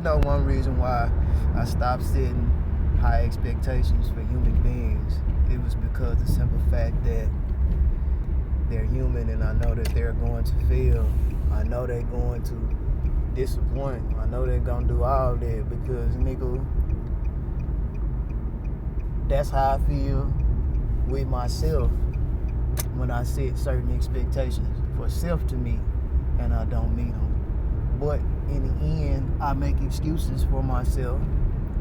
know, one reason why I stopped setting high expectations for human beings, it was because the simple fact that they're human, and I know that they're going to fail. I know they're going to disappoint. I know they're gonna do all that because, nigga, that's how I feel with myself when I set certain expectations for self to meet and I don't meet them. But in the end, I make excuses for myself,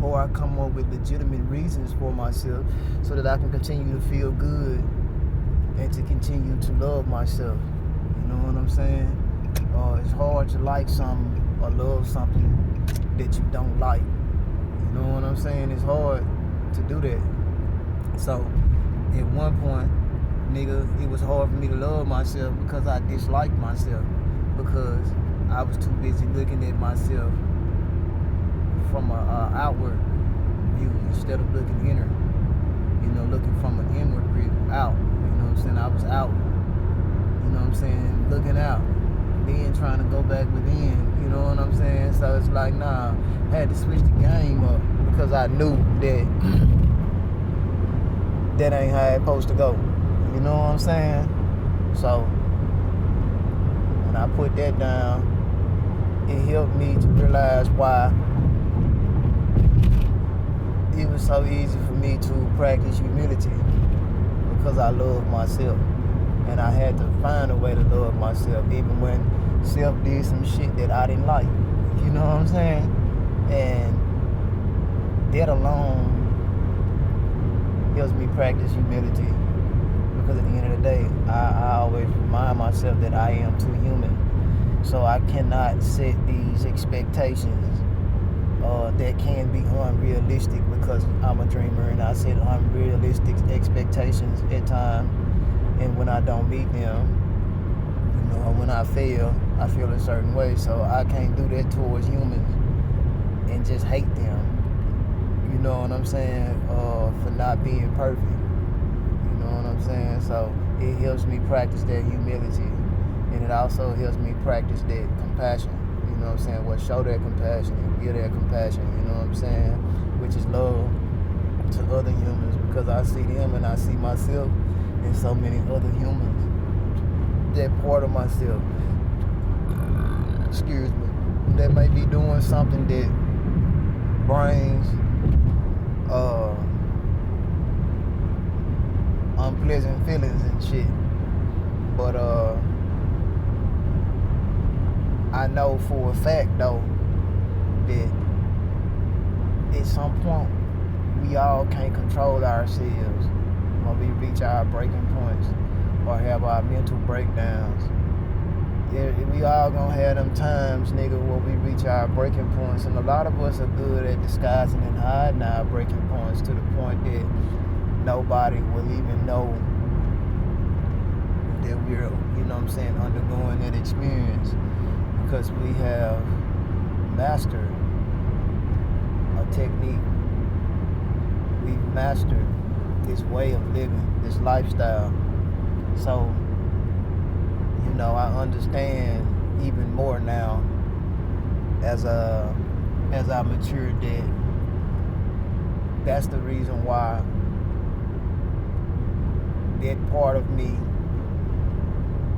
or I come up with legitimate reasons for myself so that I can continue to feel good and to continue to love myself. You know what I'm saying? It's hard to like something or love something that you don't like. You know what I'm saying? It's hard to do that. So, at one point, nigga, it was hard for me to love myself because I disliked myself, because I was too busy looking at myself from a outward view instead of looking inner. You know, looking from an inward view out. You know what I'm saying? I was out. You know what I'm saying? Looking out. Then trying to go back within. You know what I'm saying? So it's like, nah, I had to switch the game up because I knew that that ain't how it's supposed to go. You know what I'm saying? So when I put that down, it helped me to realize why it was so easy for me to practice humility, because I love myself. And I had to find a way to love myself, even when self did some shit that I didn't like. You know what I'm saying? And that alone helps me practice humility, because at the end of the day, I always remind myself that I am too human. So I cannot set these expectations that can be unrealistic, because I'm a dreamer and I set unrealistic expectations at times. And when I don't meet them, you know, when I fail, I feel a certain way. So I can't do that towards humans and just hate them. You know what I'm saying? For not being perfect. You know what I'm saying? So it helps me practice that humility, and it also helps me practice that compassion. You know what I'm saying? Well, show that compassion and give that compassion. You know what I'm saying? Which is love to other humans, because I see them and I see myself and so many other humans. That part of myself, excuse me, that may be doing something that brings unpleasant feelings and shit. But I know for a fact though that at some point we all can't control ourselves when we reach our breaking points or have our mental breakdowns. Yeah, we all gonna have them times, nigga, where we reach our breaking points, and a lot of us are good at disguising and hiding our breaking points to the point that nobody will even know that we're, you know what I'm saying, undergoing that experience, because we have mastered a technique. We've mastered this way of living, this lifestyle. So, you know, I understand even more now as I mature that that's the reason why that part of me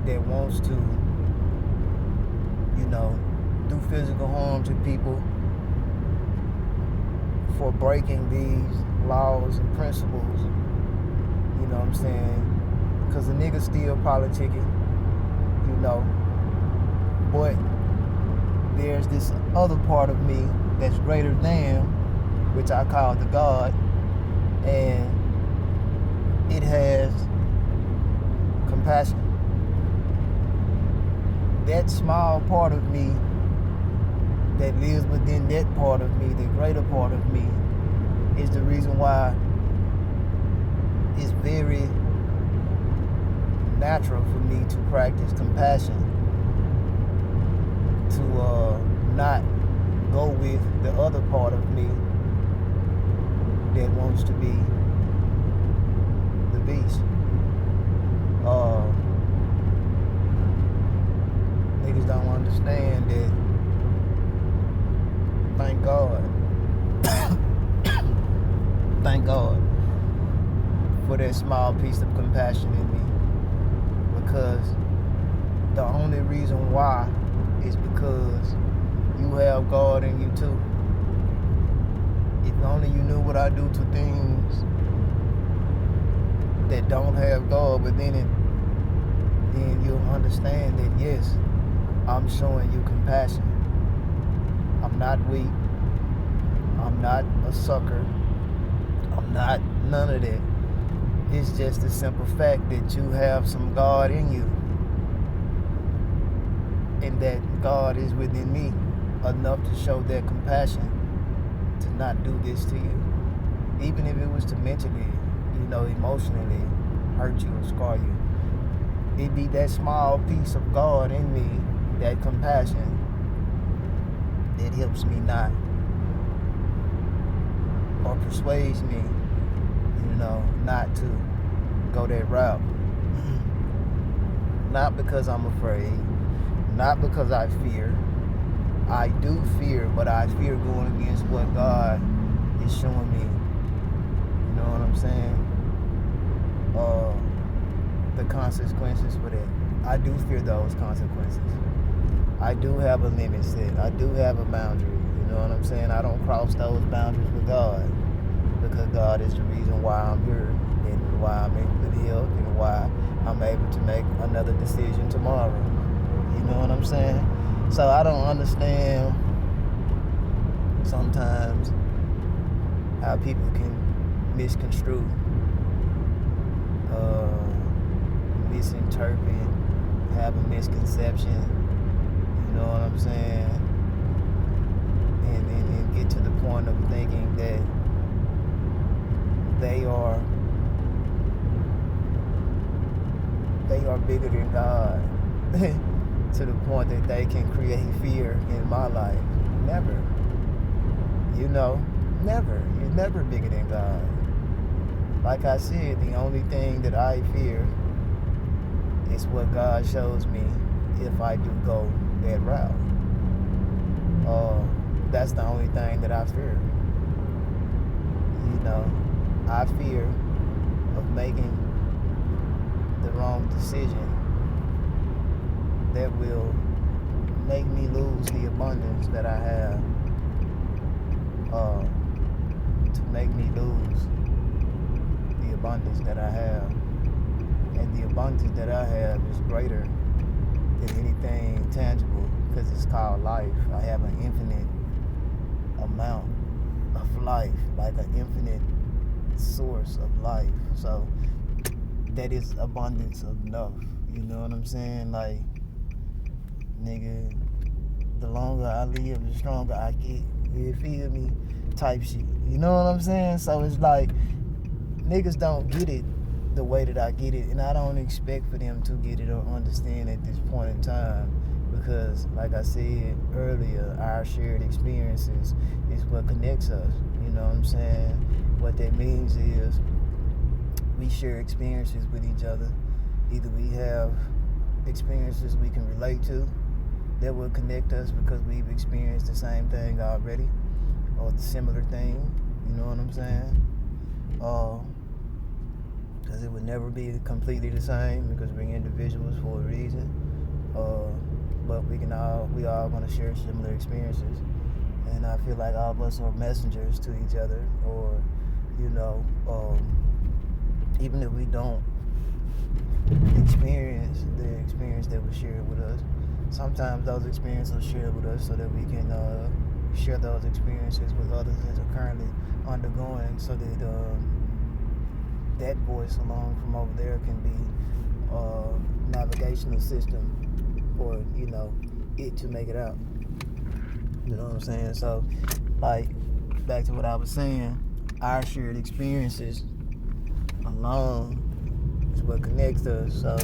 that wants to, you know, do physical harm to people for breaking these laws and principles, you know what I'm saying? Because the niggas still politicking, you know. But there's this other part of me that's greater than, which I call the God, and it has compassion. That small part of me that lives within that part of me, the greater part of me, is the reason why it's very natural for me to practice compassion, to not go with the other part of me that wants to be the beast. Niggas don't understand that thank God. Thank God for that small piece of compassion in me. Because the only reason why is because you have God in you too. If only you knew what I do to things that don't have God within it, then you'll understand that yes, I'm showing you compassion. I'm not weak. I'm not a sucker. I'm not none of that. It's just the simple fact that you have some God in you, and that God is within me enough to show that compassion to not do this to you, even if it was to mentally, emotionally hurt you or scar you. It be that small piece of God in me, that compassion, that helps me not, or persuades me, not to go that route. Not because I'm afraid, not because I fear. I do fear, but I fear going against what God is showing me. You know what I'm saying? The consequences for that. I do fear those consequences. I do have a limit set. I do have a boundary. You know what I'm saying? I don't cross those boundaries with God, because God is the reason why I'm here, and why I'm in good health, and why I'm able to make another decision tomorrow. You know what I'm saying? So I don't understand sometimes how people can misconstrue, misinterpret, have a misconception, you know what I'm saying? And get to the point of thinking that they are bigger than God. To the point that they can create fear in my life. Never. Never. You're never bigger than God. Like I said, the only thing that I fear is what God shows me if I do go that route. That's the only thing that I fear. I fear of making the wrong decision that will make me lose the abundance that I have, to make me lose the abundance that I have. And the abundance that I have is greater than anything tangible, because it's called life. I have an infinite amount of life, like an infinite source of life. So that is abundance enough. You know what I'm saying? Like, nigga, the longer I live, the stronger I get. You feel me? Type shit. You know what I'm saying? So it's like, niggas don't get it the way that I get it, and I don't expect for them to get it or understand at this point in time, because, like I said earlier, our shared experiences is what connects us. You know what I'm saying? What that means is we share experiences with each other. Either we have experiences we can relate to that will connect us because we've experienced the same thing already, or the similar thing. You know what I'm saying? Because it would never be completely the same, because we're individuals for a reason. But we all want to share similar experiences, and I feel like all of us are messengers to each other, or even if we don't experience the experience that was shared with us, sometimes those experiences are shared with us so that we can share those experiences with others that are currently undergoing, so that that voice along from over there can be navigational system for it to make it out. You know what I'm saying? So, like, back to what I was saying, our shared experiences alone is what connects us. So,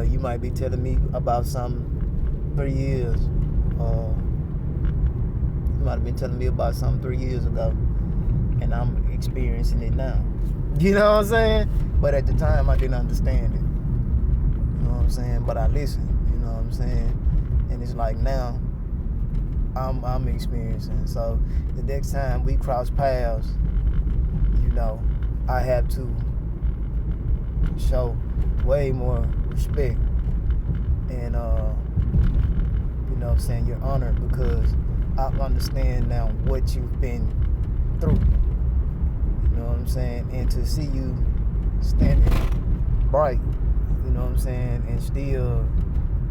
you might be telling me about something 3 years. You might have been telling me about something 3 years ago, and I'm experiencing it now. You know what I'm saying? But at the time, I didn't understand it. You know what I'm saying? But I listened. You know what I'm saying? And it's like now, I'm experiencing. So the next time we cross paths, I have to show way more respect and your honor, because I understand now what you've been through. You know what I'm saying? And to see you standing bright, you know what I'm saying, and still,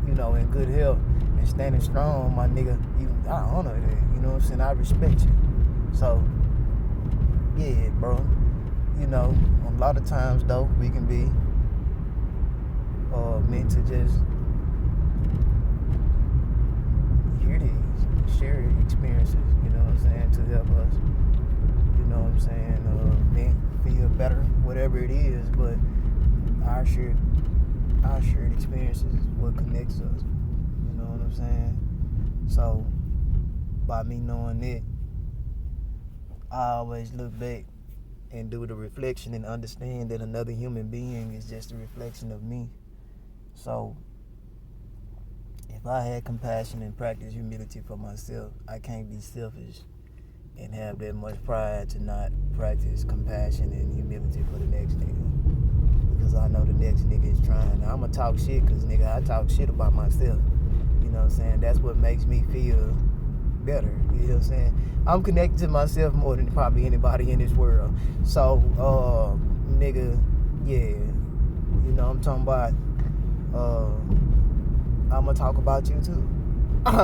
in good health and standing strong, my nigga, I honor that, you know what I'm saying? I respect you. So, yeah, bro. A lot of times, though, we can be meant to just hear these, share experiences, you know what I'm saying, to help us, you know what I'm saying, feel better, whatever it is, but our shared experiences is what connects us, you know what I'm saying? So, by me knowing it, I always look back and do the reflection and understand that another human being is just a reflection of me. So, if I had compassion and practice humility for myself, I can't be selfish and have that much pride to not practice compassion and humility for the next nigga. Because I know the next nigga is trying. Now, I'm going to talk shit because, nigga, I talk shit about myself. You know what I'm saying? That's what makes me feel better. You know what I'm saying? I'm connected to myself more than probably anybody in this world. So, nigga, yeah. I'm talking about, I'm going to talk about you too. You know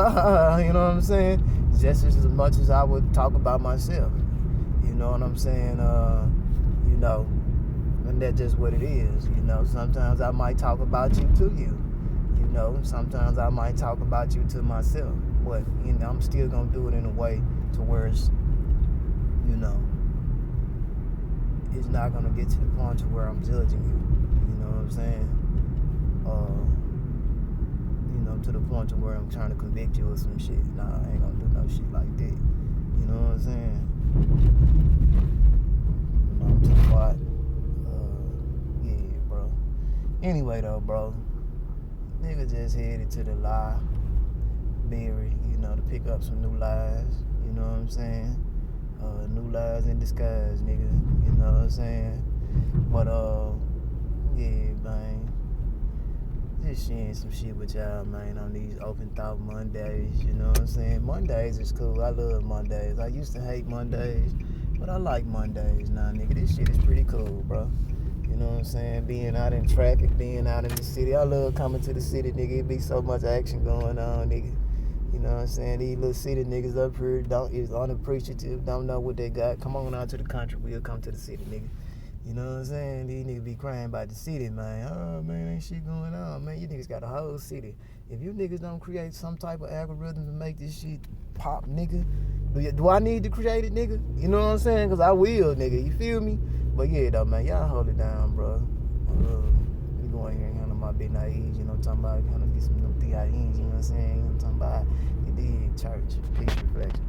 what I'm saying? Just as much as I would talk about myself. You know what I'm saying? And that's just what it is. Sometimes I might talk about you to you. Sometimes I might talk about you to myself. But, I'm still going to do it in a way to where it's, it's not going to get to the point to where I'm judging you. You know what I'm saying? To the point to where I'm trying to convict you or some shit. Nah, I ain't gonna do no shit like that. You know what I'm saying? I'm too quiet. Yeah, bro. Anyway, though, bro. Nigga just headed to the library, to pick up some new lies. You know what I'm saying? New lies in disguise, nigga. You know what I'm saying? But, yeah, man. Just sharing some shit with y'all, man, on these Open Thought Mondays, you know what I'm saying? Mondays is cool. I love Mondays. I used to hate Mondays, but I like Mondays now, nigga. This shit is pretty cool, bro. You know what I'm saying? Being out in traffic, being out in the city. I love coming to the city, nigga. It be so much action going on, nigga. You know what I'm saying? These little city niggas up here is unappreciative, don't know what they got. Come on out to the country. We'll come to the city, nigga. You know what I'm saying? These niggas be crying about the city, man. Oh, man, ain't shit going on, man. You niggas got a whole city. If you niggas don't create some type of algorithm to make this shit pop, nigga, do I need to create it, nigga? You know what I'm saying? Because I will, nigga. You feel me? But yeah, though, man, y'all hold it down, bro. We go in here and handle my big naives, you know what I'm talking about? Kind of get some new TIEs, you know what I'm saying? You know what I'm talking about? You did church. Peace, reflection.